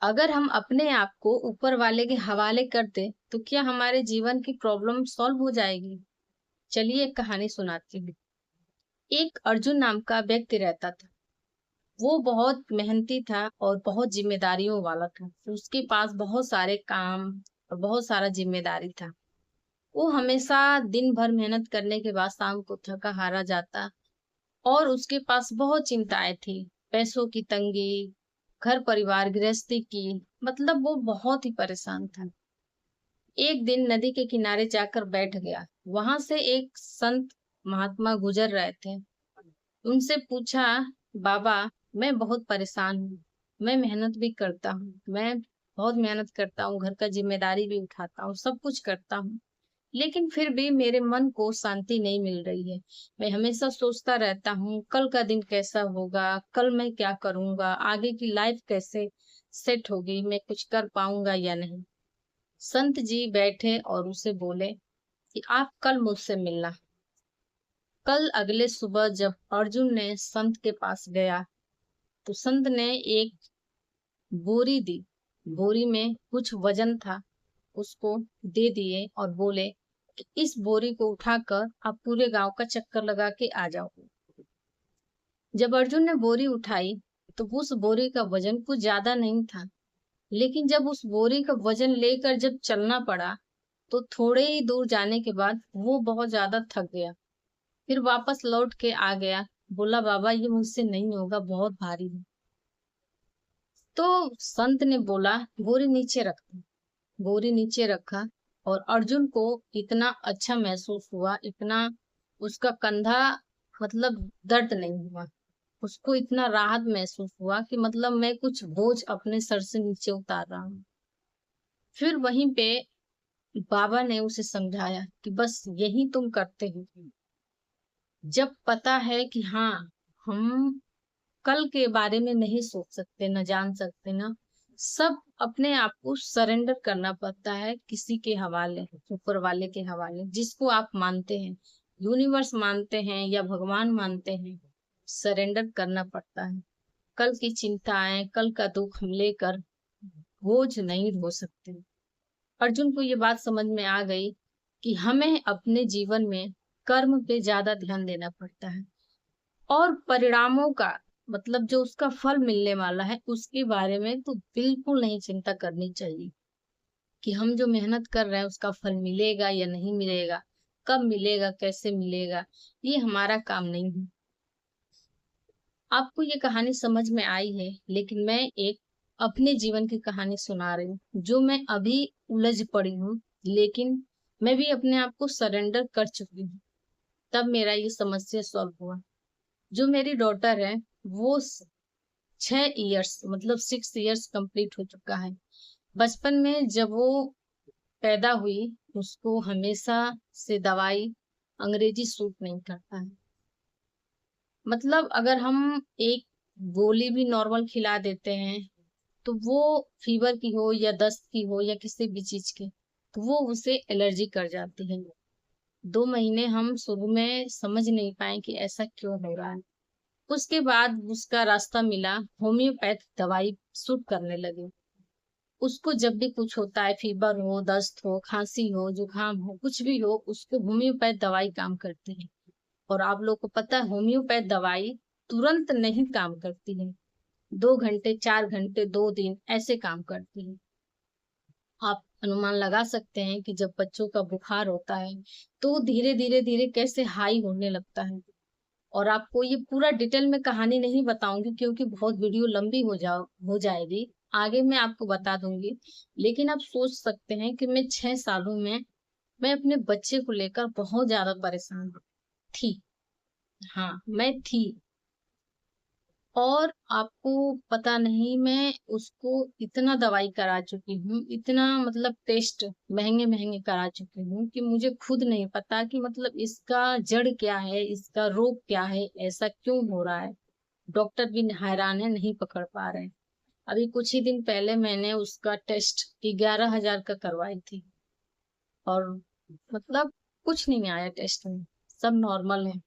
अगर हम अपने आप को ऊपर वाले के हवाले कर दें, तो क्या हमारे जीवन की प्रॉब्लम सॉल्व हो जाएगी? चलिए एक कहानी सुनाती हूँ। एक अर्जुन नाम का व्यक्ति रहता था। वो बहुत मेहनती था और बहुत जिम्मेदारियों वाला था। उसके पास बहुत सारे काम और बहुत सारा जिम्मेदारी था। वो हमेशा दिन भर मेहनत करने के बाद शाम को थका हारा जाता और उसके पास बहुत चिंताएं थी। पैसों की तंगी, घर परिवार गृहस्थी की, मतलब वो बहुत ही परेशान था। एक दिन नदी के किनारे जाकर बैठ गया। वहां से एक संत महात्मा गुजर रहे थे। उनसे पूछा, बाबा, मैं बहुत परेशान हूँ। मैं मेहनत भी करता हूँ, मैं बहुत मेहनत करता हूँ, घर का जिम्मेदारी भी उठाता हूँ, सब कुछ करता हूँ, लेकिन फिर भी मेरे मन को शांति नहीं मिल रही है। मैं हमेशा सोचता रहता हूँ, कल का दिन कैसा होगा, कल मैं क्या करूंगा, आगे की लाइफ कैसे सेट होगी, मैं कुछ कर पाऊंगा या नहीं। संत जी बैठे और उसे बोले कि आप कल मुझसे मिलना। कल अगले सुबह जब अर्जुन ने संत के पास गया, तो संत ने एक बोरी दी। बोरी में कुछ वजन था, उसको दे दिए और बोले कि इस बोरी को उठाकर आप पूरे गांव का चक्कर लगा के आ जाओ। जब अर्जुन ने बोरी उठाई, तो उस बोरी का वजन कुछ ज्यादा नहीं था, लेकिन जब उस बोरी का वजन लेकर जब चलना पड़ा, तो थोड़े ही दूर जाने के बाद वो बहुत ज्यादा थक गया। फिर वापस लौट के आ गया। बोला, बाबा, ये मुझसे नहीं होगा, बहुत भारी है। तो संत ने बोला, बोरी नीचे रख दो। बोरी नीचे रखा और अर्जुन को इतना अच्छा महसूस हुआ, इतना उसका कंधा मतलब दर्द नहीं हुआ। उसको इतना राहत महसूस हुआ कि मतलब मैं कुछ बोझ अपने सर से नीचे उतार रहा हूँ। फिर वहीं पे बाबा ने उसे समझाया कि बस यही तुम करते हो। जब पता है कि हाँ, हम कल के बारे में नहीं सोच सकते, न जान सकते, ना सब अपने आप को सरेंडर करना पड़ता है किसी के हवाले, ऊपर वाले के हवाले, जिसको आप मानते हैं, यूनिवर्स मानते हैं या भगवान मानते हैं, सरेंडर करना पड़ता है। कल की चिंताएं, कल का दुख हम लेकर बोझ नहीं ढो सकते। अर्जुन को ये बात समझ में आ गई कि हमें अपने जीवन में कर्म पे ज्यादा ध्यान देना पड़ता है और परिणामों का, मतलब जो उसका फल मिलने वाला है उसके बारे में तो बिल्कुल नहीं चिंता करनी चाहिए कि हम जो मेहनत कर रहे हैं उसका फल मिलेगा या नहीं मिलेगा, कब मिलेगा, कैसे मिलेगा, ये हमारा काम नहीं है। आपको ये कहानी समझ में आई है, लेकिन मैं एक अपने जीवन की कहानी सुना रही हूँ, जो मैं अभी उलझ पड़ी हूँ, लेकिन मैं भी अपने आप को सरेंडर कर चुकी हूँ। तब मेरा ये समस्या सॉल्व हुआ। जो मेरी डॉटर है, वो 6 इयर्स मतलब 6 इयर्स कंप्लीट हो चुका है। बचपन में जब वो पैदा हुई, उसको हमेशा से दवाई, अंग्रेजी सूट नहीं करता है। मतलब अगर हम एक गोली भी नॉर्मल खिला देते हैं, तो वो फीवर की हो या दस्त की हो या किसी भी चीज की, तो वो उसे एलर्जी कर जाती है। 2 महीने हम शुरू में समझ नहीं पाए कि ऐसा क्यों हो रहा है। उसके बाद उसका रास्ता मिला, होम्योपैथ दवाई सूट करने लगी। उसको जब भी कुछ होता है, फीवर हो, दस्त हो, खांसी हो, जुकाम हो, कुछ भी हो, उसको होम्योपैथ दवाई काम करती है। और आप लोग को पता है, होम्योपैथ दवाई तुरंत नहीं काम करती है, 2 घंटे, 4 घंटे, 2 दिन ऐसे काम करती है। आप अनुमान लगा सकते हैं कि जब बच्चों का बुखार होता है, तो धीरे धीरे धीरे कैसे हाई होने लगता है। और आपको ये पूरा डिटेल में कहानी नहीं बताऊंगी, क्योंकि बहुत वीडियो लंबी हो जाएगी। आगे मैं आपको बता दूंगी। लेकिन आप सोच सकते हैं कि मैं 6 सालों में मैं अपने बच्चे को लेकर बहुत ज्यादा परेशान थी। हाँ, मैं थी। और आपको पता नहीं, मैं उसको इतना दवाई करा चुकी हूँ, इतना मतलब टेस्ट महंगे महंगे करा चुकी हूँ कि मुझे खुद नहीं पता कि मतलब इसका जड़ क्या है, इसका रोग क्या है, ऐसा क्यों हो रहा है। डॉक्टर भी हैरान है, नहीं पकड़ पा रहे हैं। अभी कुछ ही दिन पहले मैंने उसका टेस्ट 11,000 का करवाई थी, और मतलब कुछ नहीं आया टेस्ट में, सब नॉर्मल है।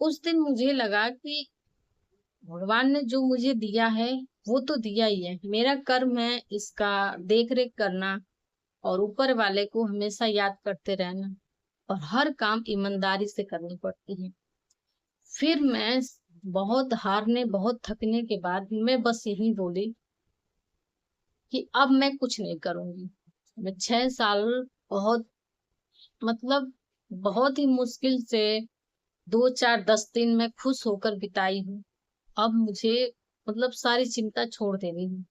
उस दिन मुझे लगा कि भगवान ने जो मुझे दिया है, वो तो दिया ही है, मेरा कर्म है इसका देख रेख करना और ऊपर वाले को हमेशा याद करते रहना, और हर काम ईमानदारी से करनी पड़ती है। फिर मैं बहुत हारने बहुत थकने के बाद मैं बस यही बोली कि अब मैं कुछ नहीं करूंगी। मैं 6 साल बहुत, मतलब बहुत ही मुश्किल से 2 4 10 दिन में खुश होकर बिताई हूँ। अब मुझे मतलब सारी चिंता छोड़ देनी है।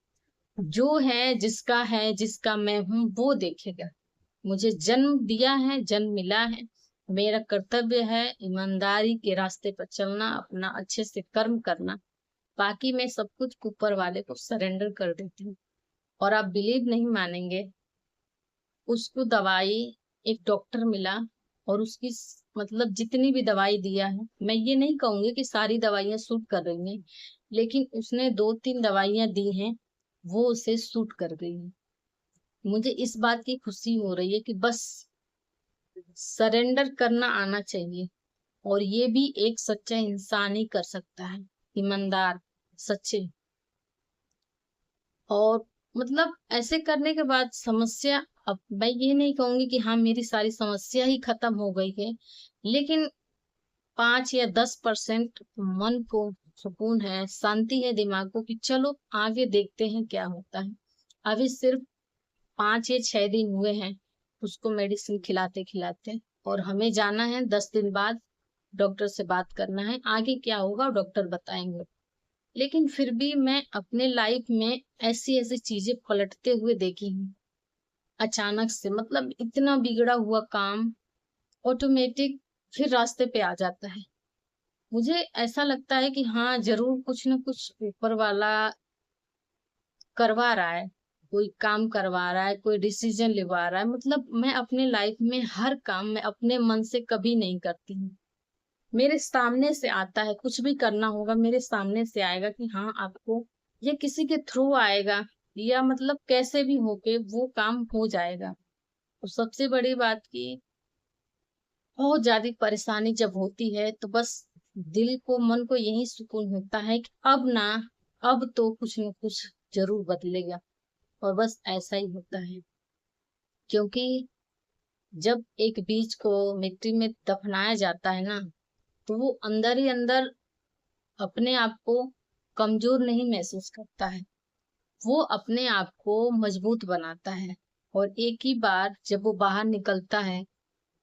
जो है जिसका मैं हूँ वो देखेगा। मुझे जन्म दिया है, जन्म मिला है, मेरा कर्तव्य है ईमानदारी के रास्ते पर चलना, अपना अच्छे से कर्म करना। बाकी मैं सब कुछ ऊपर वाले को सरेंडर कर देती हूँ। और आप बिलीव नहीं मानेंगे, उसको दवाई एक डॉक्टर मिला, और उसकी मतलब जितनी भी दवाई दिया है, मैं ये नहीं कहूंगी कि सारी दवाइयां सूट कर रही हैं, लेकिन उसने 2 3 दवाइयां दी हैं, वो उसे सूट कर गई है। मुझे इस बात की खुशी हो रही है कि बस सरेंडर करना आना चाहिए, और ये भी एक सच्चा इंसान ही कर सकता है, ईमानदार, सच्चे। और मतलब ऐसे करने के बाद समस्या, अब मैं ये नहीं कहूंगी कि हाँ मेरी सारी समस्या ही खत्म हो गई है, लेकिन 5 या 10% मन को सुकून है, शांति है दिमाग को कि चलो आगे देखते हैं क्या होता है। अभी सिर्फ 5 या 6 दिन हुए हैं उसको मेडिसिन खिलाते खिलाते, और हमें जाना है 10 दिन बाद, डॉक्टर से बात करना है, आगे क्या होगा डॉक्टर बताएंगे। लेकिन फिर भी मैं अपने लाइफ में ऐसी ऐसी चीजें पलटते हुए देखी हूँ। अचानक से मतलब इतना बिगड़ा हुआ काम ऑटोमेटिक फिर रास्ते पे आ जाता है। मुझे ऐसा लगता है कि हाँ जरूर कुछ ना कुछ ऊपर वाला करवा रहा है, कोई काम करवा रहा है, कोई डिसीजन लिवा रहा है। मतलब मैं अपने लाइफ में हर काम मैं अपने मन से कभी नहीं करती हूँ, मेरे सामने से आता है। कुछ भी करना होगा मेरे सामने से आएगा कि हाँ आपको, ये किसी के थ्रू आएगा, या मतलब कैसे भी होके वो काम हो जाएगा। और सबसे बड़ी बात की बहुत ज्यादा परेशानी जब होती है तो बस दिल को मन को यही सुकून होता है कि अब ना, अब तो कुछ न कुछ जरूर बदलेगा। और बस ऐसा ही होता है, क्योंकि जब एक बीज को मिट्टी में दफनाया जाता है ना, तो वो अंदर ही अंदर अपने आप को कमजोर नहीं महसूस करता है, वो अपने आप को मजबूत बनाता है। और एक ही बार जब वो बाहर निकलता है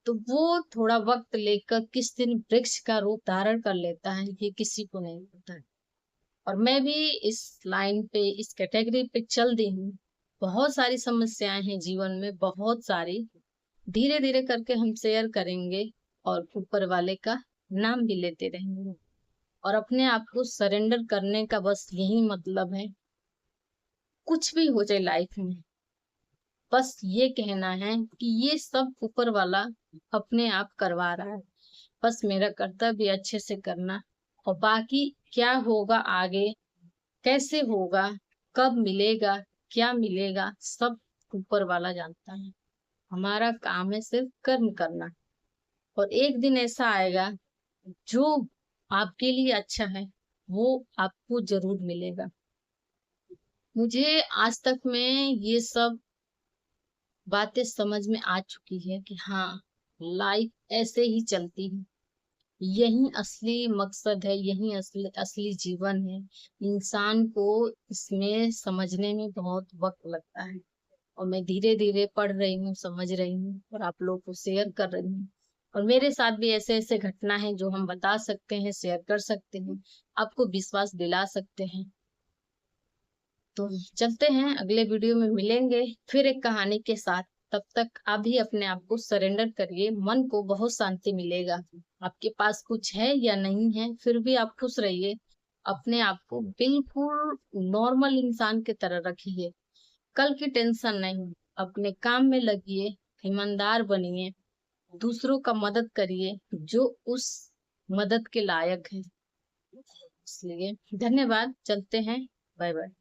तो वो थोड़ा वक्त लेकर किस दिन वृक्ष का रूप धारण कर लेता है, ये किसी को नहीं पता है। और मैं भी इस लाइन पे, इस कैटेगरी पे चल दी हूँ। बहुत सारी समस्याएं हैं जीवन में, बहुत सारी, धीरे धीरे करके हम शेयर करेंगे, और ऊपर वाले का नाम भी लेते रहेंगे। और अपने आप को सरेंडर करने का बस यही मतलब है, कुछ भी हो जाए लाइफ में, बस ये कहना है कि ये सब ऊपर वाला अपने आप करवा रहा है, बस मेरा कर्तव्य अच्छे से करना। और बाकी क्या होगा आगे, कैसे होगा, कब मिलेगा, क्या मिलेगा, सब ऊपर वाला जानता है। हमारा काम है सिर्फ कर्म करना, और एक दिन ऐसा आएगा जो आपके लिए अच्छा है वो आपको जरूर मिलेगा। मुझे आज तक में ये सब बातें समझ में आ चुकी है कि हाँ लाइफ ऐसे ही चलती है, यही असली मकसद है, यही असली असली जीवन है। इंसान को इसमें समझने में बहुत वक्त लगता है, और मैं धीरे धीरे पढ़ रही हूँ, समझ रही हूँ, और आप लोगों को शेयर कर रही हूँ। और मेरे साथ भी ऐसे ऐसे घटना है जो हम बता सकते हैं, शेयर कर सकते हैं, आपको विश्वास दिला सकते हैं। तो चलते हैं, अगले वीडियो में मिलेंगे फिर एक कहानी के साथ। तब तक आप भी अपने आप को सरेंडर करिए, मन को बहुत शांति मिलेगा। आपके पास कुछ है या नहीं है, फिर भी आप खुश रहिए। अपने आप को बिल्कुल नॉर्मल इंसान की तरह रखिए, कल की टेंशन नहीं, अपने काम में लगिए, ईमानदार बनिए, दूसरों का मदद करिए जो उस मदद के लायक है। इसलिए धन्यवाद, चलते हैं, बाय बाय।